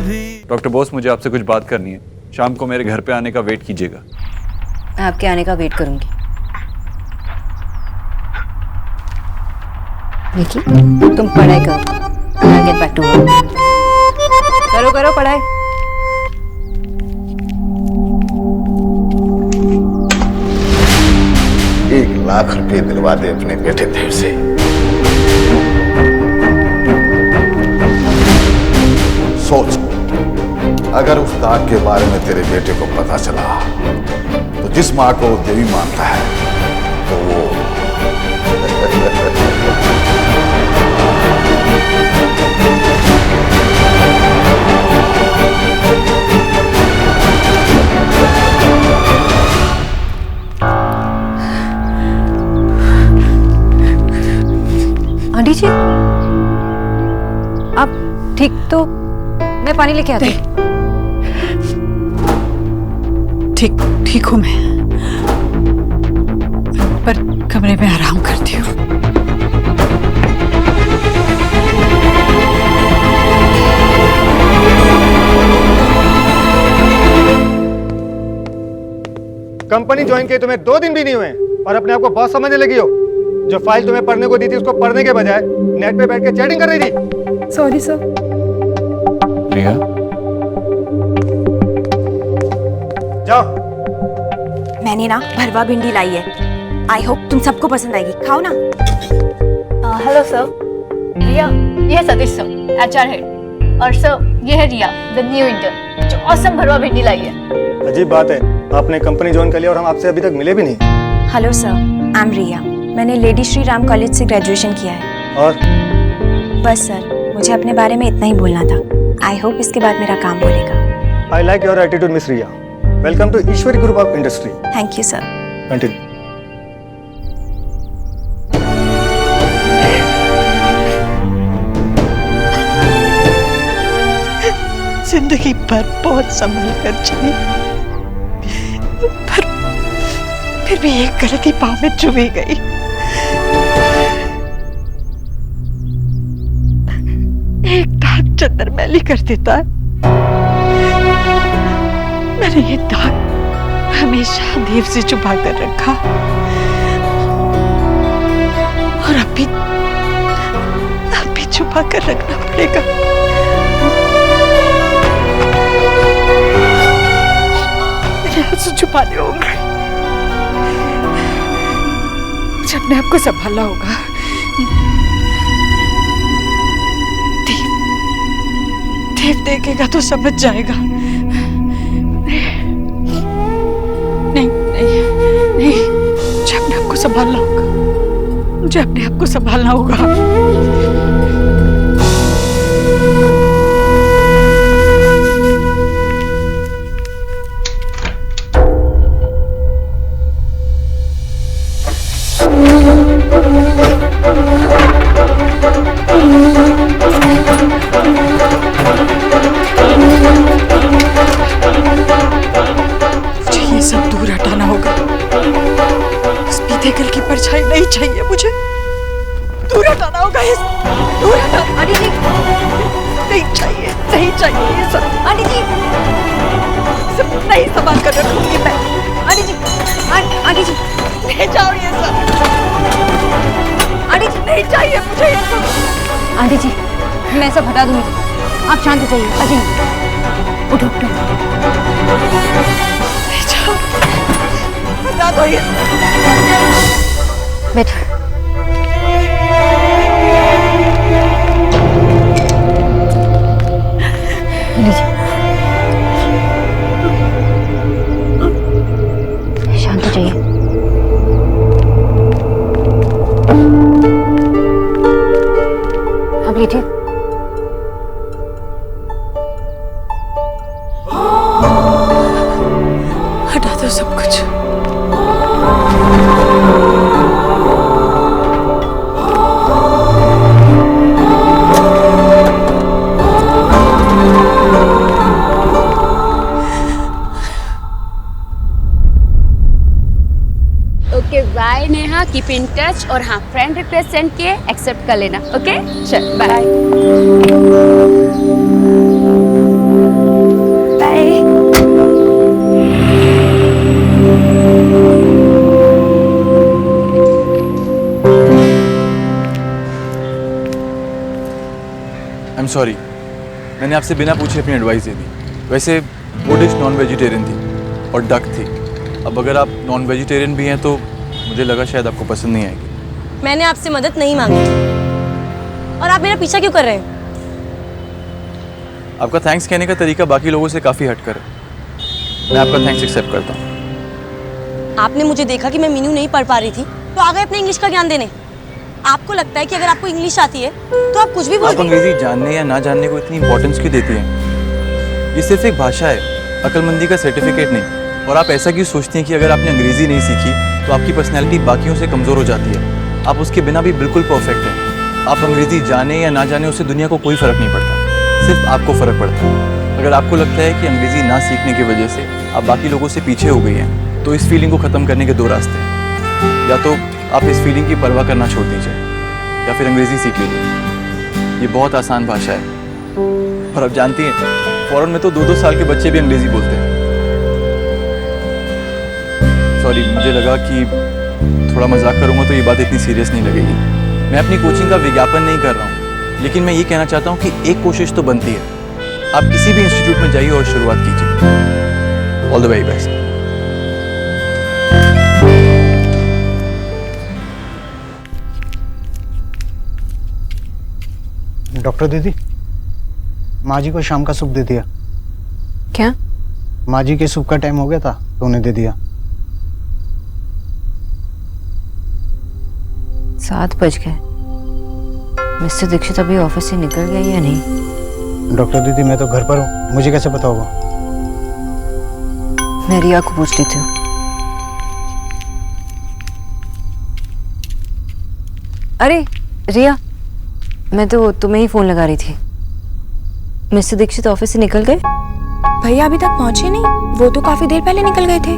Doctor Bose, मुझे आपसे कुछ बात करनी है। शाम को मेरे घर पे आने का वेट कीजिएगा। मैं आपके आने का वेट करूंगी। देखिए, तुम पढ़ाई करो। I'll get back to work. करो करो पढ़ाई। ₹1,00,000 दिलवा दे अपने बेटे देव से। सोच, अगर उस दाग के बारे में तेरे बेटे को पता चला तो जिस माँ को देवी मानता है तो वो आंटी जी, आप ठीक तो? मैं पानी लेके आती हूँ। ठीक हूँ मैं, पर कमरे में आराम करती हूँ। कंपनी ज्वाइन किए तुम्हें 2 दिन भी नहीं हुए और अपने आप को बॉस समझने लगी हो। जो फाइल तुम्हें पढ़ने को दी थी उसको पढ़ने के बजाय नेट पे बैठ के चैटिंग कर रही थी। Sorry sir. रिया, जाओ। मैंने ना भरवा भिंडी लाई है। आई होप तुम सबको पसंद आएगी, खाओ ना। हेलो सर, रिया, ये है सतीश सर, एचआर हेड, और सर ये है रिया, द न्यू इंटर्न, जो ऑसम भरवा भिंडी लाई है। अजीब बात है, आपने कंपनी ज्वाइन कर लिया और हम आपसे अभी तक मिले भी नहीं। हेलो सर, आई एम रिया। मैंने लेडी श्री राम कॉलेज से ग्रेजुएशन किया है। और बस सर, मुझे अपने बारे में इतना ही बोलना था। आई होप इसके बाद मेरा काम बोलेगा। I like your attitude miss Riya. Welcome to Ishwari group of industry. Thank you sir. Continue. जिंदगी भर बहुत संभल कर चली, पर फिर भी एक गलती पाँव में चुभी गई। एक दाग चंदर मैली कर देता है। मैंने ये दाग हमेशा देव से छुपा कर रखा, और अब भी छुपा कर रखना पड़ेगा। मेरे आंसू छुपाने होंगे, मुझे अपने आप को संभालना होगा। देव देखेगा तो समझ जाएगा। नहीं नहीं नहीं, मुझे अपने आप को संभालना होगा। मुझे अपने आप को संभालना होगा। सब दूर हटाना होगा। इस पीते कल की परछाई नहीं चाहिए मुझे। दूर हटाना होगा इस, दूर हटाना। आंटी जी, नहीं चाहिए, नहीं चाहिए ये सब। आंटी जी, सब नहीं संभाल कर रखूंगी मैं। आंटी जी, आंटी जी, ले जाओ ये सब। आंटी जी, नहीं चाहिए मुझे ये सब। आंटी जी, मैं सब हटा दूंगी। आप शांत हो जाइए। अजय, उठो उठो। बता दो ये। बैठो। लीजिए, शांत हो जाइए। अब लीजिए। हटा दो सब कुछ। Okay bye Neha, keep in touch, और हाँ फ्रेंड रिक्वेस्ट सेंड किए, एक्सेप्ट कर लेना। ओके चल बाय। एम सॉरी, मैंने आपसे बिना पूछे अपनी एडवाइस दे दी। वैसे वो डिश नॉन वेजिटेरियन थी और डक थी। अब अगर आप नॉन वेजिटेरियन भी हैं तो मुझे लगा शायद आपको पसंद नहीं आएगी। मैंने आपसे मदद नहीं मांगी और आप मेरा पीछा क्यों कर रहे हैं? आपका थैंक्स कहने का तरीका बाकी लोगों से काफ़ी हटकर है। मैं आपका थैंक्स एक्सेप्ट करता हूँ। आपने मुझे देखा कि मैं मीनू नहीं पढ़ पा रही थी तो आ गए अपने इंग्लिश का ज्ञान देने। आपको लगता है कि अगर आपको इंग्लिश आती है तो आप कुछ भी बोल आप अंग्रेजी जानने या ना जानने को इतनी इंपॉर्टेंस क्यों देती हैं? ये सिर्फ एक भाषा है, अक्लमंदी का सर्टिफिकेट नहीं। और आप ऐसा क्यों सोचती हैं कि अगर आपने अंग्रेजी नहीं सीखी तो आपकी पर्सनैलिटी बाकियों से कमज़ोर हो जाती है? आप उसके बिना भी बिल्कुल परफेक्ट हैं। आप अंग्रेजी जाने या ना जाने उससे दुनिया को कोई फ़र्क नहीं पड़ता, सिर्फ आपको फ़र्क पड़ता है। अगर आपको लगता है कि अंग्रेजी ना सीखने की वजह से आप बाकी लोगों से पीछे हो गई हैं तो इस फीलिंग को ख़त्म करने के दो रास्ते हैं। या तो आप इस फीलिंग की परवाह करना छोड़ दीजिए या फिर अंग्रेज़ी सीख लीजिए। ये बहुत आसान भाषा है और आप जानती हैं फॉरेन में तो 2-2 साल के बच्चे भी अंग्रेज़ी बोलते हैं। सॉरी, मुझे लगा कि थोड़ा मजाक करूँगा तो ये बात इतनी सीरियस नहीं लगेगी। मैं अपनी कोचिंग का विज्ञापन नहीं कर रहा हूँ, लेकिन मैं ये कहना चाहता हूँ कि एक कोशिश तो बनती है। आप किसी भी इंस्टीट्यूट में जाइए और शुरुआत कीजिए। All the very best. Doctor दीदी, माँ जी को शाम का सूप दे दिया। क्या? माँ जी के सूप का टाइम हो गया था तो उन्हें दे दिया। 7 बज गए। मिस्टर दीक्षित अभी ऑफिस से निकल गया या नहीं? डॉक्टर दीदी, मैं तो घर पर हूँ, मुझे कैसे पता होगा? मैं रिया को पूछ लेती हूँ। अरे रिया, मैं तो तुम्हें ही फोन लगा रही थी। मिस्टर दीक्षित ऑफिस से निकल गए? भैया अभी तक पहुंचे नहीं, वो तो काफी देर पहले निकल गए थे।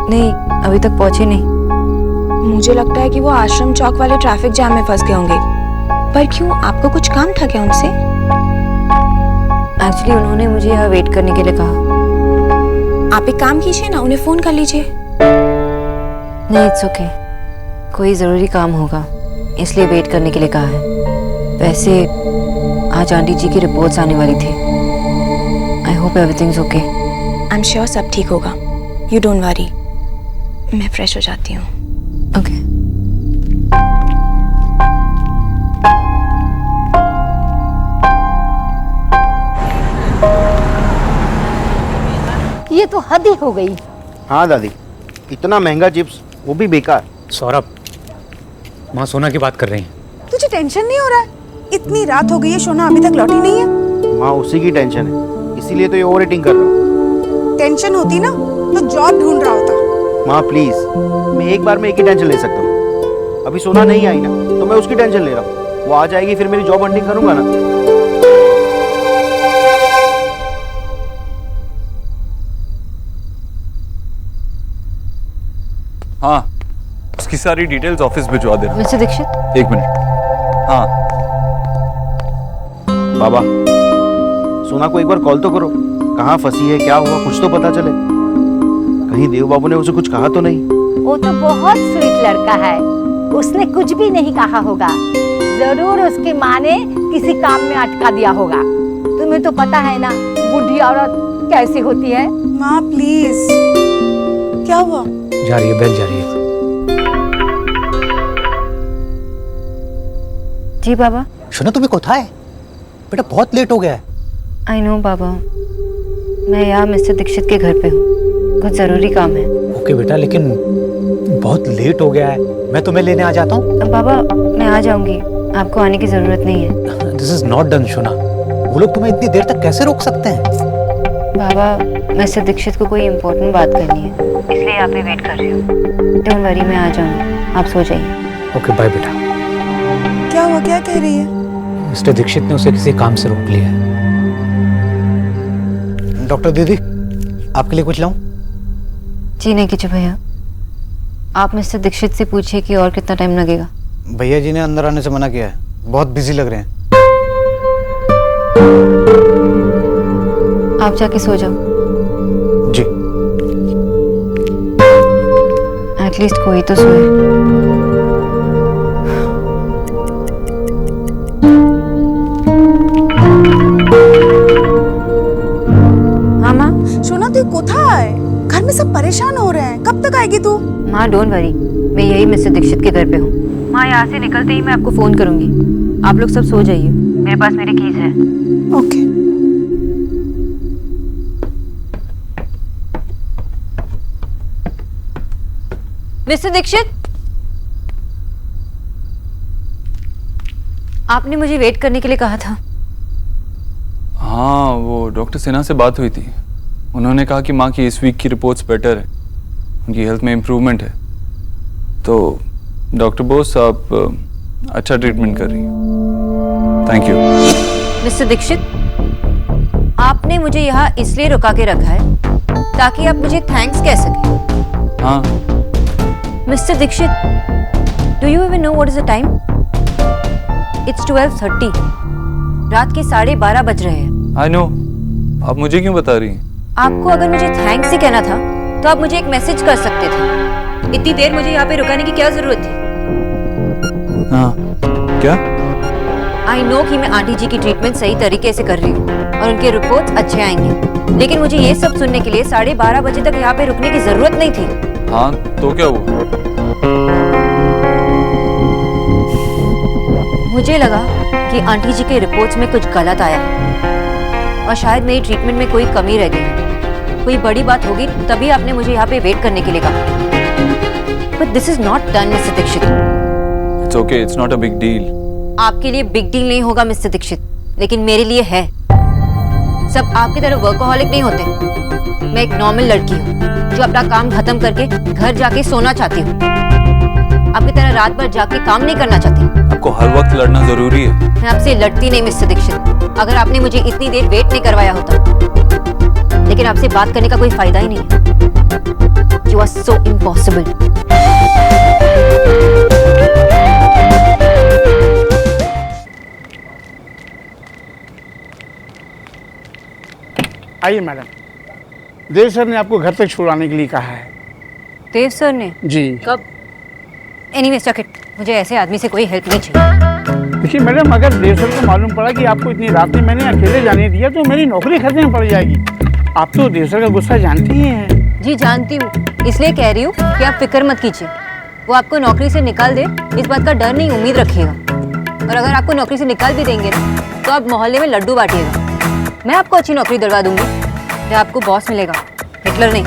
नहीं, अभी तक पहुंचे नहीं। मुझे लगता है कि वो आश्रम चौक वाले ट्रैफिक जाम में फंस गए होंगे। पर क्यों, आपको कुछ काम था क्या उनसे? एक्चुअली उन्होंने मुझे यहाँ वेट करने के लिए कहा। आप एक काम कीजिए ना, उन्हें फोन कर लीजिए। नहीं, इट्स ओके। कोई जरूरी काम होगा इसलिए वेट करने के लिए कहा है। वैसे आज आंटी जी की रिपोर्ट्स आने वाली थी। I hope everything's okay. I am sure सब ठीक होगा। You don't worry. मैं फ्रेश हो जाती हूँ। ओके। ये तो हद ही हो गई। हाँ दादी, इतना महंगा चिप्स, वो भी बेकार। सौरभ, माँ सोना की बात कर रही हैं। तुझे टेंशन नहीं हो रहा है? इतनी रात हो गई है, सोना अभी तक लौटी नहीं है। माँ उसी की टेंशन है, इसीलिए तो ये ओवर ईटिंग कर रहा हूँ। टेंशन होती ना तो जॉब ढूंढ रहा होता। माँ प्लीज, मैं एक बार में एक ही टेंशन ले सकता हूँ। अभी सोना नहीं आई ना तो मैं उसकी टेंशन ले रहा हूँ। वो आ जाएगी फिर मेरी जॉब हंटिंग करूंगा ना। हाँ, उसकी सारी डिटेल्स ऑफिस भिजवा देना। Mister Dikshit, 1 minute. हाँ बाबा, सोना को एक बार कॉल तो करो। कहाँ फंसी है, क्या हुआ, कुछ तो पता चले। कहीं देव बाबू ने उसे कुछ कहा तो नहीं? वो तो बहुत स्वीट लड़का है, उसने कुछ भी नहीं कहा होगा। जरूर उसकी माँ ने किसी काम में अटका दिया होगा। तुम्हें तो पता है ना बूढ़ी औरत कैसी होती है। माँ प्लीज, क्या हुआ? जा रही है, बेल जा रही है। जी बाबा। सोना, तुम्हें कोথায়? बेटा बहुत लेट हो गया है। आई नो बाबा, मैं यहाँ मिस्टर दीक्षित के घर पे हूँ, कुछ जरूरी काम है। ओके बेटा, लेकिन बहुत लेट हो गया है, मैं तुम्हें लेने आ जाता हूँ। बाबा मैं आ जाऊंगी, आपको आने की जरूरत नहीं है। दिस इज नॉट डन सोना, वो लोग तुम्हें इतनी देर तक कैसे रोक सकते हैं? बाबा मिस्टर दीक्षित को कोई इम्पोर्टेंट बात करनी है, इसलिए यहाँ पे वेट कर रही हूँ। डोंट वरी, मैं आ जाऊंगी, आप सो जाइए। ओके बाय बेटा। क्या हुआ, क्या कह रही है? मिस्टर दीक्षित ने उसे किसी काम से रोक लिया है। डॉक्टर दीदी, आपके लिए कुछ लाऊं? जी नहीं कीजिए भैया, आप मिस्टर दीक्षित से पूछिए कि और कितना टाइम लगेगा। भैया जी ने अंदर आने से मना किया है, बहुत बिजी लग रहे हैं। आप जाके सो जाओ। जी। एटलीस्ट कोई तो सोए। কোথায়? घर में सब परेशान हो रहे हैं। कब तक आएगी तू? माँ डोंट वरी, मैं यही मिस्टर दीक्षित के घर पे हूँ। माँ यहाँ से निकलते ही मैं आपको फोन करूंगी। आप लोग सब सो जाइए, मेरे पास मेरी कीज है। ओके। मिस्टर दीक्षित, आपने मुझे वेट करने के लिए कहा था। हाँ, वो डॉक्टर सिन्हा से बात हुई थी। उन्होंने कहा कि माँ की इस वीक की रिपोर्ट्स बेटर है, उनकी हेल्थ में इम्प्रूवमेंट है। तो डॉक्टर बोस आप अच्छा ट्रीटमेंट कर रही हैं। Thank you. मिस्टर दीक्षित, आपने मुझे यहाँ इसलिए रुका के रखा है ताकि आप मुझे थैंक्स कह सकें। हाँ। Mister Dikshit, do you even know what is the time? It's 12:30। रात के 12:30 बज रहे हैं। I know. आप मुझे क्यों बता रही हैं? आपको अगर मुझे थैंक्स ही कहना था तो आप मुझे एक मैसेज कर सकते थे। इतनी देर मुझे यहाँ पे रुकाने की क्या जरूरत थी? हाँ, क्या? आई नो कि मैं आंटी जी की ट्रीटमेंट सही तरीके से कर रही हूँ और उनके रिपोर्ट्स अच्छे आएंगे, लेकिन मुझे ये सब सुनने के लिए 12:30 बजे तक यहाँ पे रुकने की जरूरत नहीं थी। हाँ, तो क्या हुआ? मुझे लगा कि आंटी जी के रिपोर्ट्स में कुछ गलत आया है और शायद मेरी ट्रीटमेंट में कोई कमी रह गई। कोई बड़ी बात होगी तभी आपने मुझे यहाँ पे वेट करने के लिए कहा। But this is not done mister Dikshit. It's okay, it's not a big deal. आपके लिए बिग डील नहीं होगा मिस्टर दीक्षित, लेकिन मेरे लिए है। सब आपकी तरह वर्कोहॉलिक नहीं होते। मैं एक नॉर्मल लड़की हूँ जो अपना काम खत्म करके घर जाके सोना चाहती हूँ। आपकी तरह रात भर जाके काम नहीं करना चाहती। आपको हर वक्त लड़ना जरूरी है। मैं आपसे लड़ती नहीं मिस्टर दीक्षित। अगर आपने मुझे इतनी देर वेट नहीं करवाया होता, लेकिन आपसे बात करने का कोई फायदा ही नहीं है। You are so impossible. आइए मैडम। देव सर ने आपको घर तक छुड़वाने के लिए कहा है। देव सर ने? जी। कब? एनीवेज चकित, मुझे ऐसे आदमी से कोई हेल्प नहीं चाहिए। देखिए मैडम, अगर देव सर को मालूम पड़ा कि आपको इतनी रात में मैंने अकेले जाने दिया तो मेरी नौकरी खतरे में पड़ जाएगी। आप तो देव सर का गुस्सा जानती ही हैं। जी जानती हूँ, इसलिए कह रही हूँ कि आप फिक्र मत कीजिए। वो आपको नौकरी से निकाल दे इस बात का डर नहीं, उम्मीद रखिएगा। और अगर आपको नौकरी से निकाल भी देंगे ना, तो आप मोहल्ले में लड्डू बांटिएगा। मैं आपको अच्छी नौकरी दिलवा दूंगी, या आपको बॉस मिलेगा, हिटलर नहीं।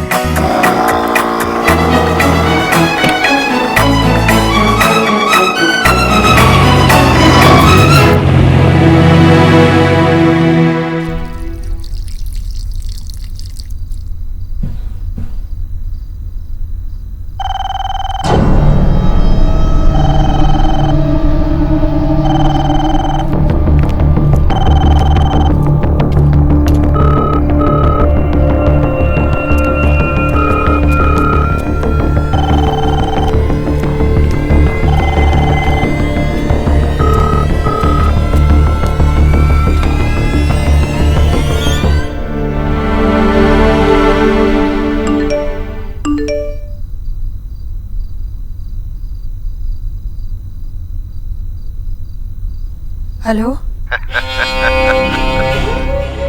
हेलो।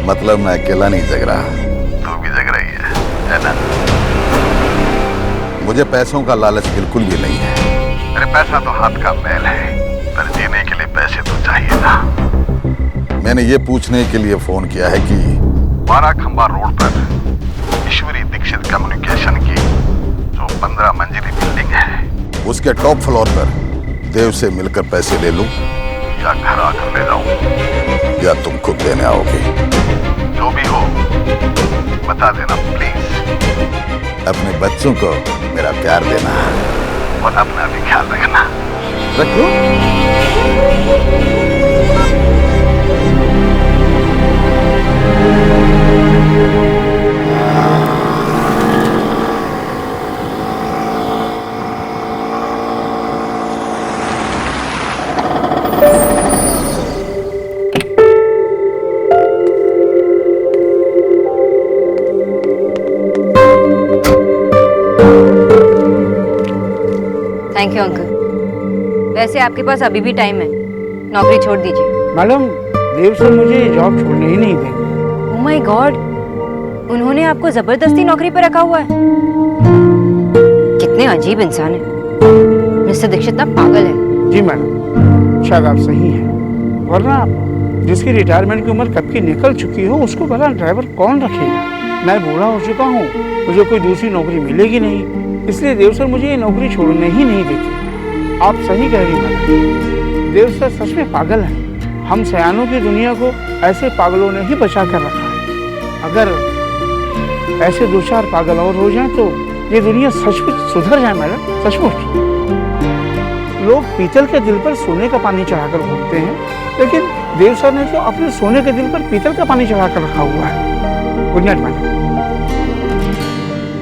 मतलब मैं अकेला नहीं जग रहा, तू भी जग रही है ना? मुझे पैसों का लालच बिल्कुल भी नहीं है। मेरे पैसा तो हाथ का मैल है, पर जीने के लिए पैसे तो चाहिए ना। मैंने ये पूछने के लिए फोन किया है कि 12 खंबा रोड पर ईश्वरी दीक्षित कम्युनिकेशन की जो 15 मंजिली बिल्डिंग है, उसके टॉप फ्लोर पर देव से मिलकर पैसे ले लूं या घर आकर ले जाऊं, या तुम खुद देने आओगे? जो भी हो बता देना प्लीज। अपने बच्चों को मेरा प्यार देना और अपना भी ख्याल रखना। रखो। Thank you uncle. वैसे आपके पास अभी भी टाइम है, नौकरी छोड़ दीजिए। मैडम, देव सर मुझे जॉब छोड़ने ही नहीं देंगे। ओह माय गॉड, उन्होंने आपको जबरदस्ती नौकरी पर रखा हुआ है? कितने अजीब इंसान है। मिस्टर दीक्षित ना पागल है। जी मैडम, शायद आप सही हैं, वरना जिसकी रिटायरमेंट की उम्र कब की निकल चुकी हो उसको भला ड्राइवर कौन रखेगा? मैं बूढ़ा हो चुका हूँ, मुझे कोई दूसरी नौकरी मिलेगी नहीं, इसलिए देव सर मुझे ये नौकरी छोड़ने ही नहीं देते। आप सही कह रही मैडम, देव सर सच में पागल है। हम सयानों की दुनिया को ऐसे पागलों ने ही बचा कर रखा है। अगर ऐसे 2-4 पागल और हो जाएं तो ये दुनिया सचमुच सुधर जाए मैडम, सचमुच। लोग पीतल के दिल पर सोने का पानी चढ़ाकर घूमते हैं, लेकिन देव सर ने तो अपने सोने के दिल पर पीतल का पानी चढ़ाकर रखा हुआ है। Good night madam.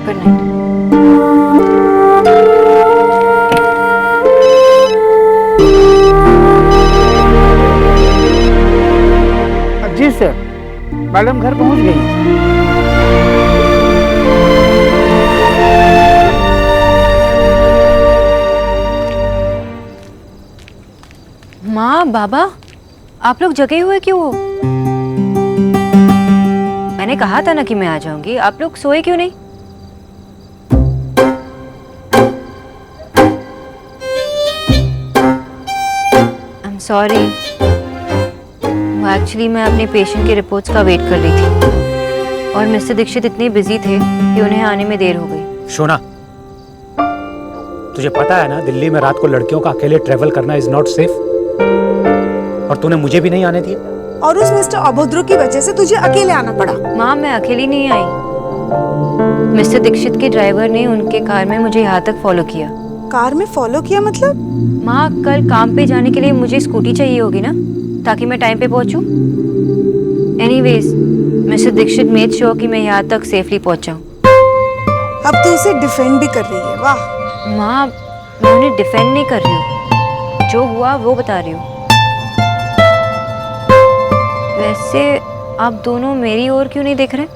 Good night. जी सर, मैडम घर पहुंच गई। माँ, बाबा, आप लोग जगे हुए क्यों हो? मैंने कहा था ना कि मैं आ जाऊंगी, आप लोग सोए क्यों नहीं? आई एम सॉरी, एक्चुअली मैं अपने पेशेंट के रिपोर्ट्स का वेट कर रही थी और मिस्टर दीक्षित इतने बिजी थे कि उन्हें आने में देर हो गई। शोना, तुझे पता है ना दिल्ली में रात को लड़कियों का अकेले ट्रेवल करना इज नॉट सेफ, और तूने मुझे भी नहीं आने दिया। और उस मिस्टर अभद्र की वजह से तुझे अकेले आना पड़ा। माँ, मैं अकेली नहीं आई। मिस्टर दीक्षित के ड्राइवर ने उनके कार में मुझे यहाँ तक फॉलो किया। कार में फॉलो किया मतलब? माँ, कल काम पे जाने के लिए मुझे स्कूटी चाहिए होगी ना, ताकि मैं टाइम पे पहुँचूँ। Anyways, mister Dixit made sure कि मैं यहाँ तक सेफली पहुँच जाऊँ। अब तू उसे डिफेंड भी कर रही है, वाह। माँ, मैं उन्हें डिफेंड नहीं कर रही हूँ, जो हुआ वो बता रही हूँ। वैसे आप दोनों मेरी ओर क्यों नहीं देख रहे?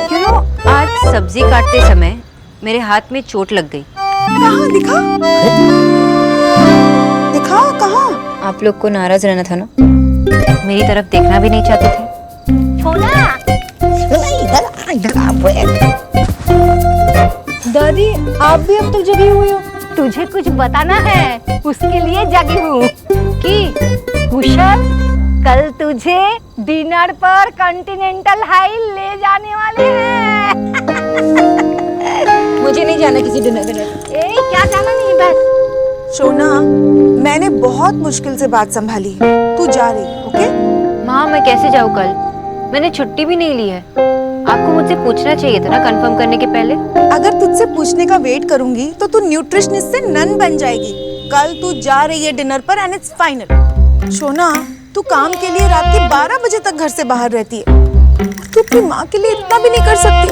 You know, आज सब्जी काटते समय मेरे हाथ में चोट लग गई। कहाँ? दिखा दिखा, कहाँ? आप लोग को नाराज रहना था ना, मेरी तरफ देखना भी नहीं चाहते थे। छोना, इधर दादी, आप भी अब तक जगी हुई हो? तुझे कुछ बताना है, उसके लिए जगी हूँ कि कुशल कल तुझे डिनर पर कॉन्टिनेंटल हाई ले जाने वाले हैं। मुझे नहीं जाना किसी डिनर। क्या जाना नहीं बस। शोना, मैंने बहुत मुश्किल से बात संभाली, तू जा रही, ओके? माँ, मैं कैसे जाऊँ कल? मैंने छुट्टी भी नहीं ली है। आपको मुझसे पूछना चाहिए था ना कंफर्म करने के पहले। अगर तुझसे पूछने का वेट करूंगी तो तू न्यूट्रिशनिस्ट से नन बन जाएगी। कल तू जा रही है डिनर पर एंड इट्स फाइनल। शोना, तू काम के लिए रात के 12 बजे तक घर से बाहर रहती है, तू अपनी माँ के लिए इतना भी नहीं कर सकती।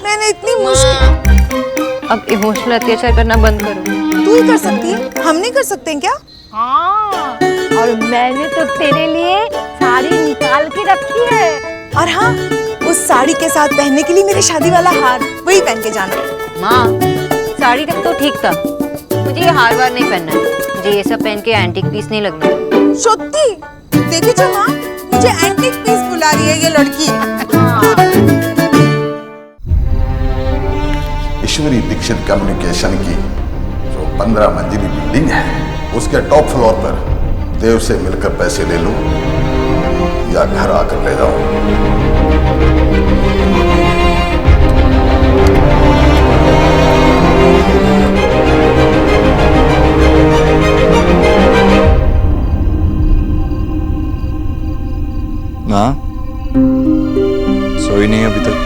मैंने इतनी मुश्किल। अब इमोशनल अत्याचार करना बंद करो। तू ही कर सकती है, हम नहीं कर सकते हैं क्या? हाँ, और मैंने तो तेरे लिए साड़ी निकाल के रखी है। और हाँ, उस साड़ी के साथ पहनने के लिए मेरे शादी वाला हार, वही पहन के जाना। माँ, साड़ी तक तो ठीक था, मुझे ये हार वार नहीं पहनना है। मुझे ये सब पहन के एंटीक पीस नहीं लगना। सच्ची? देखी जो माँ, मुझे एंटीक पीस बुला रही है ये लड़की। ईश्वरी दीक्षित कम्युनिकेशन की जो 15 मंजिली बिल्डिंग है, उसके टॉप फ्लोर पर देव से मिलकर पैसे ले लो या घर आकर ले जाओ। माँ, सोई नहीं अभी तक?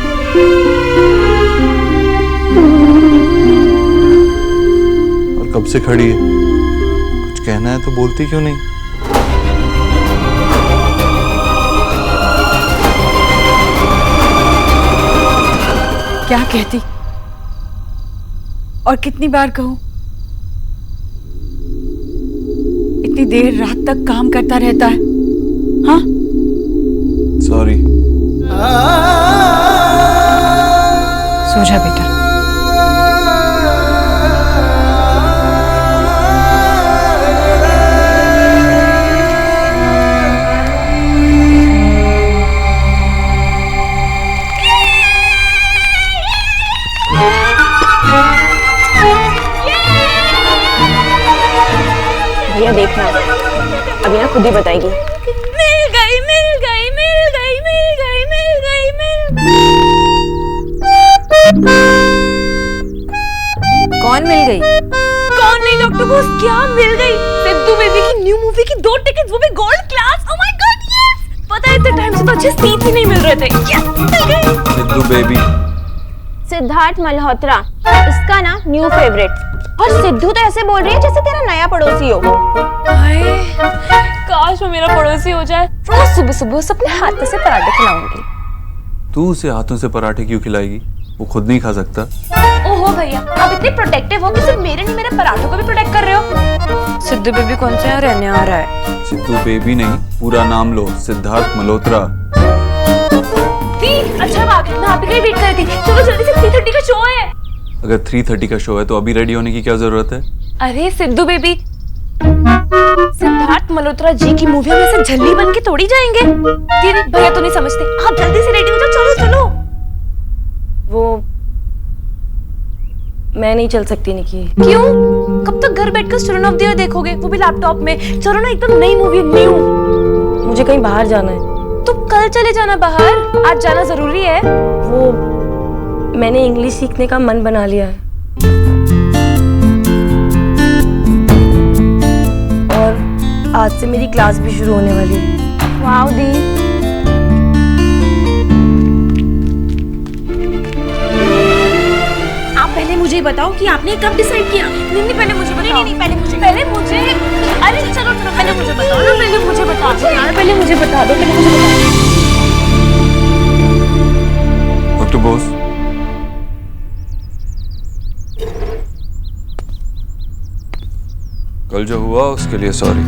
और कब से खड़ी है? कुछ कहना है तो बोलती क्यों नहीं? क्या कहती और कितनी बार कहूं? इतनी देर रात तक काम करता रहता है। हाँ, सॉरी। सो जा बेटा। भैया देखना, अभी ना खुद ही बताएगी। मिल गई मिल गई मिल गई मिल गई मिल गई मिल कौन मिल गई? कौन नहीं डॉक्टर बोस, क्या मिल गई? सिद्धू बेबी की न्यू मूवी की 2 टिकट्स, वो भी gold class. Oh my God yes! पता है इतने टाइम से तो अच्छे सीट ही नहीं मिल रहे थे। यस मिल गई। सिद्धू बेबी सिद्धार्थ मल्होत्रा, इसका ना न्यू फेवरेट। और सिद्धू तो ऐसे बोल रही है जैसे तेरा नया पड़ोसी हो। हाय, काश वो मेरा पड़ोसी हो जाए। रोज सुबह सुबह उसे अपने हाथों से पराठे खिलाऊंगी। तू उसे हाथों से पराठे क्यों खिलाएगी? वो खुद नहीं खा सकता। ओहो भैया, आप इतने प्रोटेक्टिव हो कि सिर्फ मेरे नहीं मेरे पराठों को भी प्रोटेक्ट कर रहे हो। सिद्धू बेबी कौन से यहाँ रहने आ रहा है? सिद्धू बेबी नहीं, पूरा नाम लो, सिद्धार्थ मल्होत्रा। अच्छा अब आ गए, मैं आप ही का ही वेट कर रही थी। चलो जल्दी से 3:30 का शो है। अगर 3:30 का शो है तो अभी रेडी होने की क्या जरूरत है? अरे सिद्धू बेबी, सिद्धार्थ मल्होत्रा जी की मूवी में से झल्ली बन के थोड़ी जाएंगे। दीदी भैया तो नहीं समझते, आप जल्दी से रेडी हो जाओ। चलो चलो। वो मैं नहीं चल सकती निकी। क्यों? कब तक घर बैठकर स्टूडेंट ऑफ द ईयर देखोगे, वो भी लैपटॉप में? चलो ना, एकदम नई मूवी, न्यू। मुझे कहीं बाहर जाना है। तो कल चले जाना बाहर, आज जाना जरूरी है। वो मैंने इंग्लिश सीखने का मन बना लिया है, और आज से मेरी क्लास भी शुरू होने वाली है। वाओ दी, आप पहले मुझे बताओ कि आपने कब डिसाइड किया? नहीं पहले मुझे बताओ। नहीं पहले मुझे अरे चलो पहले मुझे बताओ ना, पहले मुझे बता दो यार, पहले मुझे बता दो, पहले मुझे बता दो। डॉक्टर बोस, कल जो हुआ उसके लिए सॉरी।